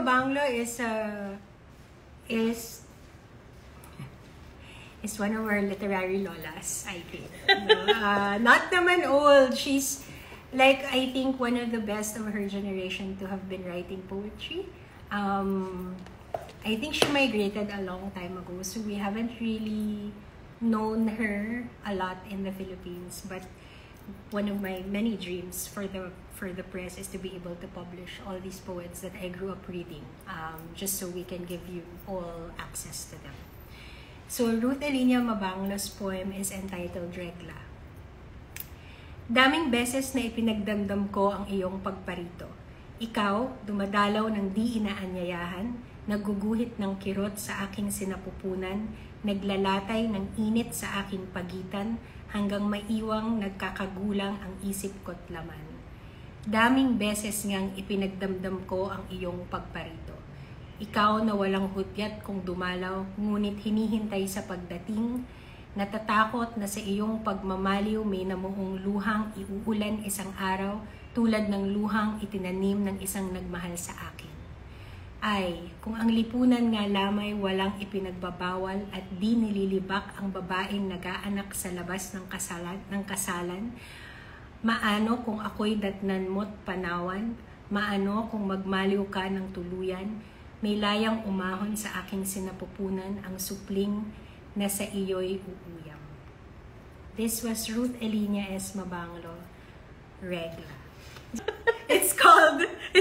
Mabanglo is one of our literary lolas, I think. Not naman old. She's like, I think, one of the best of her generation to have been writing poetry. I think she migrated a long time ago, so we haven't really known her a lot in the Philippines. But one of my many dreams for the press is to be able to publish all these poets that I grew up reading, just so we can give you all access to them. So Ruth Elinia Mabanglo's poem is entitled Regla. Daming beses na ipinagdamdam ko ang iyong pagparito. Ikaw, dumadalaw ng di inaanyayahan, nagguguhit ng kirot sa aking sinapupunan, naglalatay ng init sa aking pagitan, hanggang maiwang nagkakagulang ang isip ko't laman. Daming beses ngang ipinagdamdam ko ang iyong pagparito. Ikaw na walang hudyat kung dumalaw, ngunit hinihintay sa pagdating, natatakot na sa iyong pagmamaliw may namuong luhang iuulan isang araw, tulad ng luhang itinanim ng isang nagmahal sa akin. Ay, kung ang lipunan nga lamay walang ipinagbabawal at di nililibak ang babaeng nag-aanak sa labas ng kasalan, maano kung ako'y datnan mo't panawan, maano kung magmaliw ka ng tuluyan, may layang umahon sa aking sinapupunan ang supling na sa iyo'y uuyam. This was Ruth Elinia S. Mabanglo, Regla. It's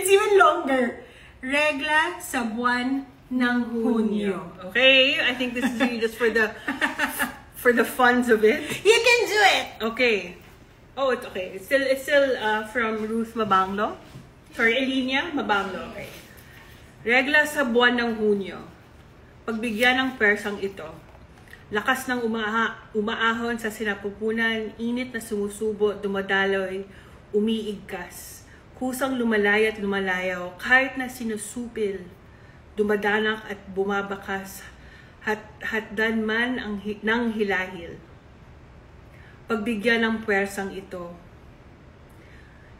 even longer, Regla sa buwan ng Hunyo. Okay, I think this is really just for the funds of it. You can do it! Okay. Oh, it's okay. It's still from Ruth Mabanglo. Sorry, Elinia Mabanglo. Okay. Regla sa buwan ng Hunyo. Pagbigyan ng persang ito. Lakas ng umaahon sa sinapupunan, init na sumusubo, dumadaloy, umiigkas. Kusang lumalay at lumalayaw, kahit na sinusupil, dumadanak at bumabakas, hatdan man ng hilahil. Pagbigyan ng puwersang ito.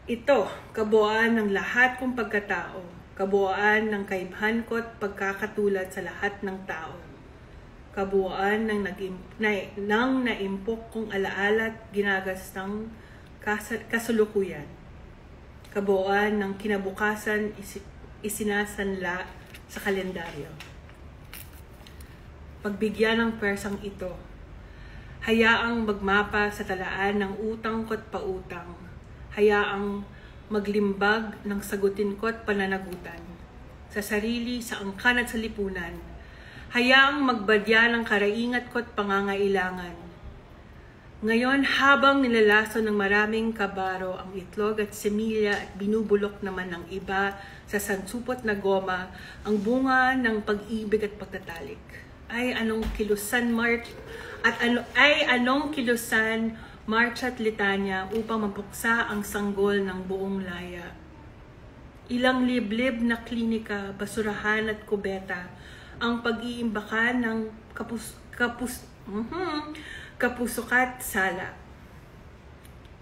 Ito, kabuuan ng lahat kong pagkatao. Kabuuan ng kaibhan ko't pagkakatulad sa lahat ng tao. Kabuuan ng naimpok kong alaala at ginagastang kasulukuyan. Kabuuan ng kinabukasan isinasanla sa kalendaryo. Pagbigyan ng persang ito. Hayaang magmapa sa talaan ng utang ko't pautang. Hayaang maglimbag ng sagutin ko't pananagutan. Sa sarili, sa angkan at sa lipunan. Hayaang magbadya ng karaingat ko't pangangailangan. Ngayon, habang nilalaso ng maraming kabaro ang itlog at semilya at binubulok naman ng iba sa sansupot na goma, ang bunga ng pag-ibig at pagtatalik. Ay anong kilusan marcha at litanya upang mapuksa ang sanggol ng buong laya. Ilang liblib na klinika, basurahan at kubeta ang pag-iimbakan ng kapusukat sala.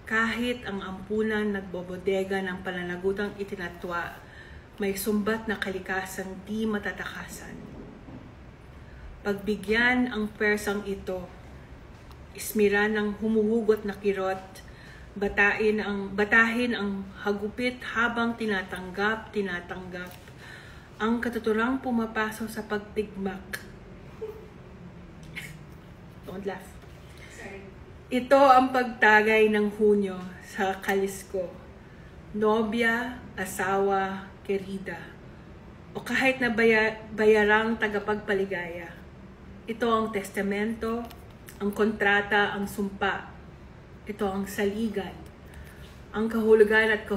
Kahit ang ampunan nagbobodega ng pananagutang itinatwa, may sumbat na kalikasan di matatakasan. Pagbigyan ang persang ito, ismira ng humuhugot na kirot, batahin ang hagupit habang tinatanggap, ang katuturang pumapasok sa pagtigmak. Don't laugh. Sorry. Ito ang pagtagay ng Hunyo sa kalis ko. Nobya, asawa, kerida, o kahit na bayarang tagapagpaligaya. Ito ang testamento, ang kontrata, ang sumpa. Ito ang saligan, ang kahulugan at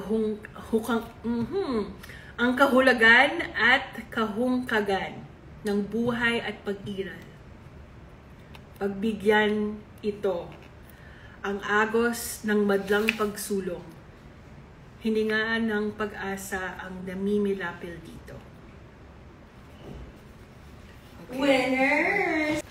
ang kahulugan at kahungkagan ng buhay at pag-iral. Pagbigyan ito ang agos ng madlang pagsulong. Hiningaan ng pag-asa ang namimilapil dito. Okay. Winners!